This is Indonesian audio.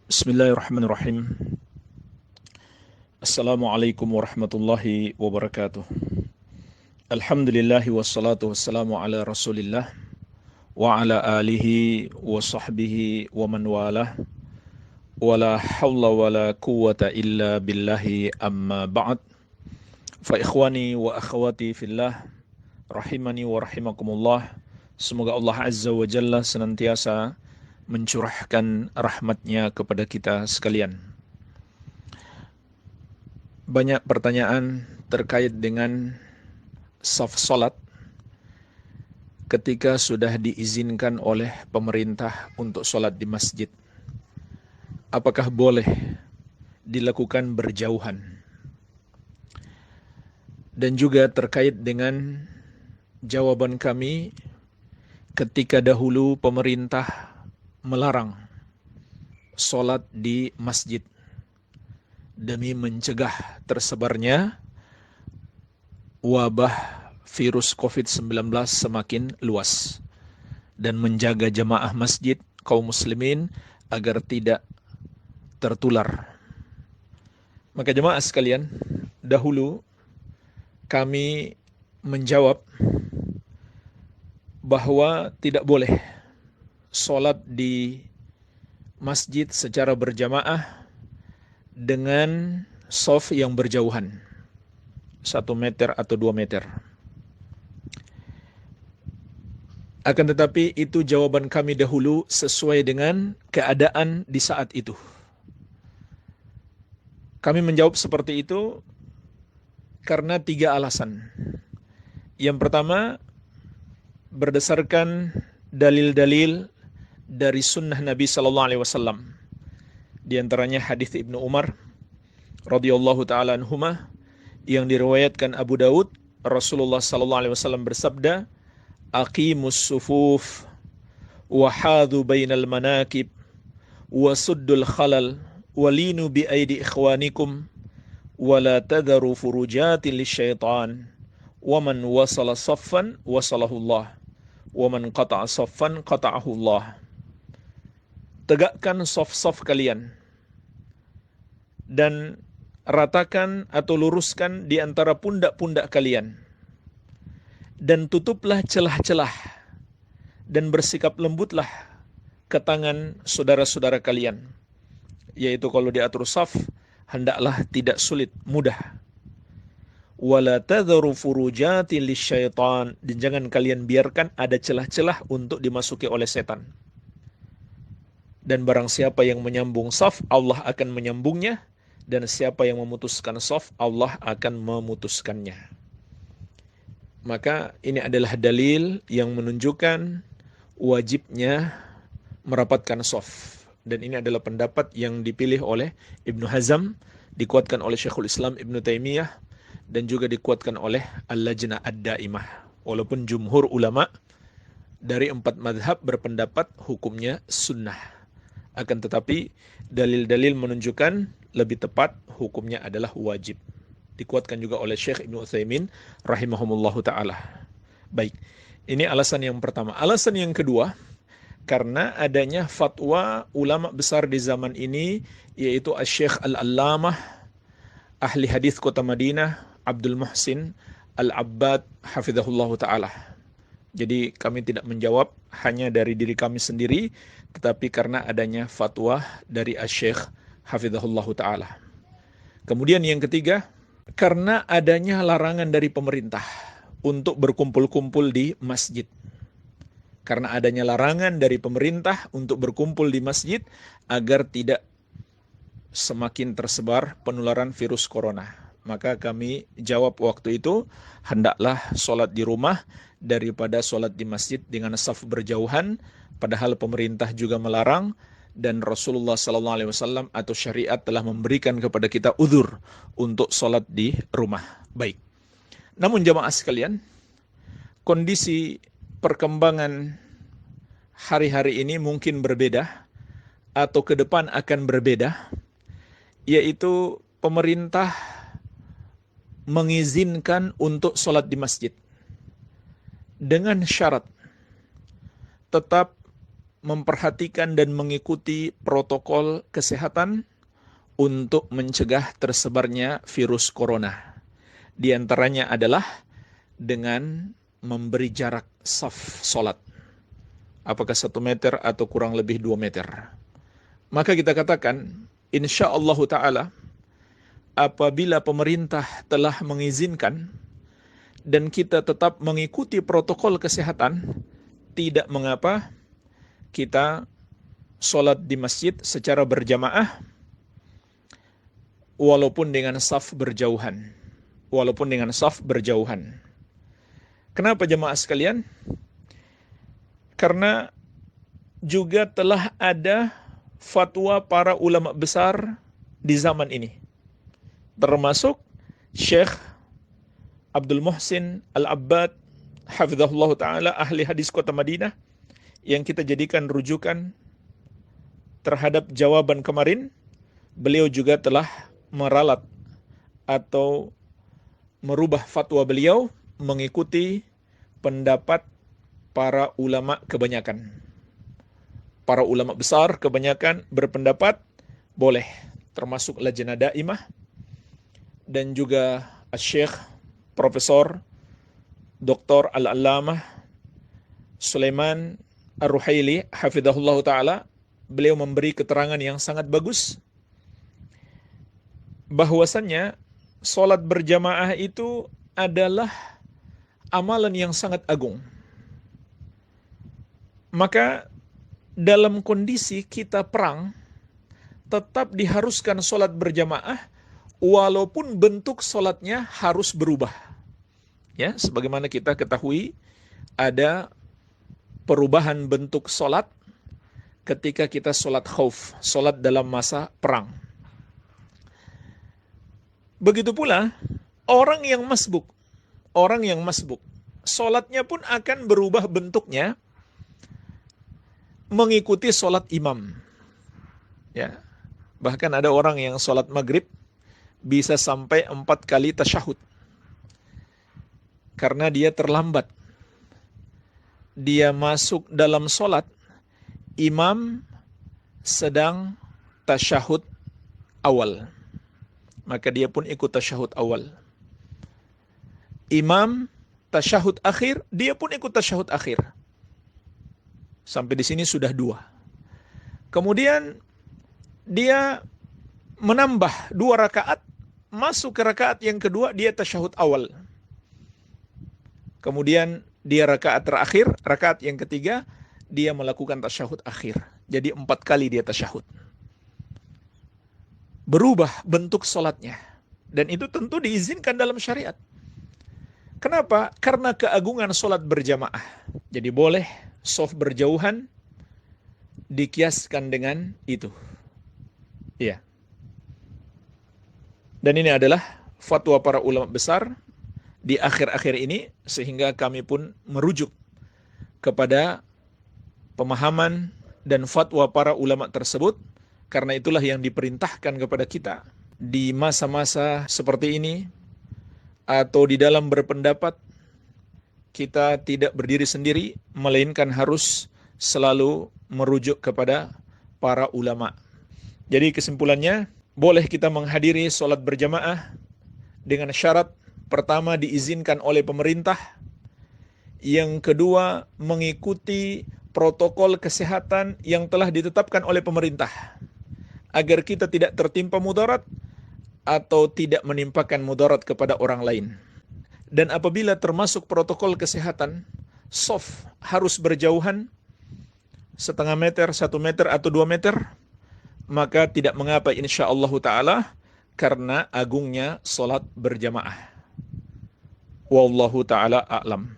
Bismillahirrahmanirrahim. Assalamualaikum warahmatullahi wabarakatuh. Alhamdulillahi wassalatu wassalamu ala rasulillah wa ala alihi wa sahbihi wa man walah. Wa la hawla wa la quwwata illa billahi amma ba'd. Fa ikhwani wa akhwati fillah, rahimani wa rahimakumullah. Semoga Allah Azza wa Jalla senantiasa mencurahkan rahmatnya kepada kita sekalian. Banyak pertanyaan terkait dengan saf salat ketika sudah diizinkan oleh pemerintah untuk salat di masjid. Apakah boleh dilakukan berjauhan? Dan juga terkait dengan jawaban kami ketika dahulu pemerintah melarang salat di masjid demi mencegah tersebarnya wabah virus COVID-19 semakin luas dan menjaga jamaah masjid kaum muslimin agar tidak tertular. Maka jemaah sekalian, dahulu kami menjawab bahwa tidak boleh salat di masjid secara berjamaah dengan shaf yang berjauhan 1 meter atau 2 meter. Akan tetapi itu jawaban kami dahulu sesuai dengan keadaan di saat itu. Kami menjawab seperti itu karena 3 alasan. Yang pertama, berdasarkan dalil-dalil dari sunnah Nabi sallallahu alaihi wasallam. Di antaranya hadis Ibnu Umar radhiyallahu taala anhuma yang diriwayatkan Abu Daud, Rasulullah sallallahu alaihi wasallam bersabda, "Aqimus sufuf wa hadhu bainal manakib wa suddul khalal wa linu bi aidi ikhwanikum wa la tadharu furujatin lisyaitan wa man wasala saffan wasalahu Allah wa man qata'a saffan qata'ahu Allah." Tegakkan saf-saf kalian dan ratakan atau luruskan di antara pundak-pundak kalian, dan tutuplah celah-celah dan bersikap lembutlah ke tangan saudara-saudara kalian, yaitu kalau diatur saf hendaklah tidak sulit, mudah. Wala tadharu furujatin lisyaitan, dan jangan kalian biarkan ada celah-celah untuk dimasuki oleh setan. Dan barang siapa yang menyambung saf, Allah akan menyambungnya, dan siapa yang memutuskan saf, Allah akan memutuskannya. Maka ini adalah dalil yang menunjukkan wajibnya merapatkan saf. Dan ini adalah pendapat yang dipilih oleh Ibnu Hazm, dikuatkan oleh Syekhul Islam Ibnu Taimiyah, dan juga dikuatkan oleh Al-Lajnah Ad-Daimah. Walaupun jumhur ulama dari 4 madhab berpendapat hukumnya sunnah. Akan tetapi dalil-dalil menunjukkan lebih tepat hukumnya adalah wajib. Dikuatkan juga oleh Syekh Ibnu Utsaimin rahimahumullahu ta'ala. Baik, ini alasan yang pertama. Alasan yang kedua, karena adanya fatwa ulama besar di zaman ini, yaitu Asy-Syaikh Al-Allamah, ahli hadis kota Madinah, Abdul Muhsin Al-Abbad hafizahullahu ta'ala. Jadi kami tidak menjawab hanya dari diri kami sendiri, tetapi karena adanya fatwa dari Asy-Syaikh hafizahullahu ta'ala. Kemudian yang ketiga, karena adanya larangan dari pemerintah untuk berkumpul-kumpul di masjid. Karena adanya larangan dari pemerintah untuk berkumpul di masjid agar tidak semakin tersebar penularan virus corona. Maka kami jawab waktu itu, hendaklah sholat di rumah daripada sholat di masjid dengan saf berjauhan, padahal pemerintah juga melarang, dan Rasulullah SAW atau syariat telah memberikan kepada kita uzur untuk sholat di rumah. Baik. Namun jamaah sekalian, kondisi perkembangan hari-hari ini mungkin berbeda, atau ke depan akan berbeda, yaitu pemerintah mengizinkan untuk sholat di masjid dengan syarat tetap memperhatikan dan mengikuti protokol kesehatan untuk mencegah tersebarnya virus corona. Di antaranya adalah dengan memberi jarak saf solat. Apakah 1 meter atau kurang lebih 2 meter. Maka kita katakan, insyaallah ta'ala, apabila pemerintah telah mengizinkan dan kita tetap mengikuti protokol kesehatan, tidak mengapa kita sholat di masjid secara berjamaah walaupun dengan saf berjauhan. Kenapa jemaah sekalian? Karena juga telah ada fatwa para ulama besar di zaman ini. Termasuk Syekh Abdul Muhsin Al-Abbad hafizahullah ta'ala, ahli hadis kota Madinah, yang kita jadikan rujukan terhadap jawaban kemarin. Beliau juga telah meralat atau merubah fatwa beliau mengikuti pendapat para ulama kebanyakan. Para ulama besar kebanyakan berpendapat boleh, termasuk Lajnah Daimah dan juga Syekh Profesor Dr. Al-Allamah Sulaiman Ar-Ruhaili hafizahullah ta'ala. Beliau memberi keterangan yang sangat bagus bahwasannya sholat berjamaah itu adalah amalan yang sangat agung. Maka dalam kondisi kita perang, tetap diharuskan sholat berjamaah walaupun bentuk sholatnya harus berubah. Ya, sebagaimana kita ketahui ada perubahan bentuk sholat ketika kita sholat khauf, sholat dalam masa perang. Begitu pula orang yang masbuk, sholatnya pun akan berubah bentuknya mengikuti sholat imam. Ya, bahkan ada orang yang sholat maghrib bisa sampai 4 kali tasyahud karena dia terlambat. Dia masuk dalam sholat, imam sedang tasyahud awal, maka dia pun ikut tasyahud awal. Imam tasyahud akhir, dia pun ikut tasyahud akhir. Sampai di sini sudah 2. Kemudian dia menambah 2 rakaat, masuk ke rakaat yang kedua dia tasyahud awal. Kemudian dia rakaat terakhir, rakaat yang ketiga, dia melakukan tasyahud akhir. Jadi 4 kali dia tasyahud. Berubah bentuk sholatnya. Dan itu tentu diizinkan dalam syariat. Kenapa? Karena keagungan sholat berjamaah. Jadi boleh shaf berjauhan dikiaskan dengan itu. Iya. Dan ini adalah fatwa para ulama besar di akhir-akhir ini, sehingga kami pun merujuk kepada pemahaman dan fatwa para ulama tersebut, karena itulah yang diperintahkan kepada kita di masa-masa seperti ini, atau di dalam berpendapat, kita tidak berdiri sendiri, melainkan harus selalu merujuk kepada para ulama. Jadi kesimpulannya, boleh kita menghadiri sholat berjamaah dengan syarat: pertama, diizinkan oleh pemerintah. Yang kedua, mengikuti protokol kesehatan yang telah ditetapkan oleh pemerintah, agar kita tidak tertimpa mudarat atau tidak menimpakan mudarat kepada orang lain. Dan apabila termasuk protokol kesehatan, shaf harus berjauhan 0,5 meter, 1 meter atau 2 meter, maka tidak mengapa insyaallah ta'ala, karena agungnya sholat berjamaah. Wallahu ta'ala a'lam.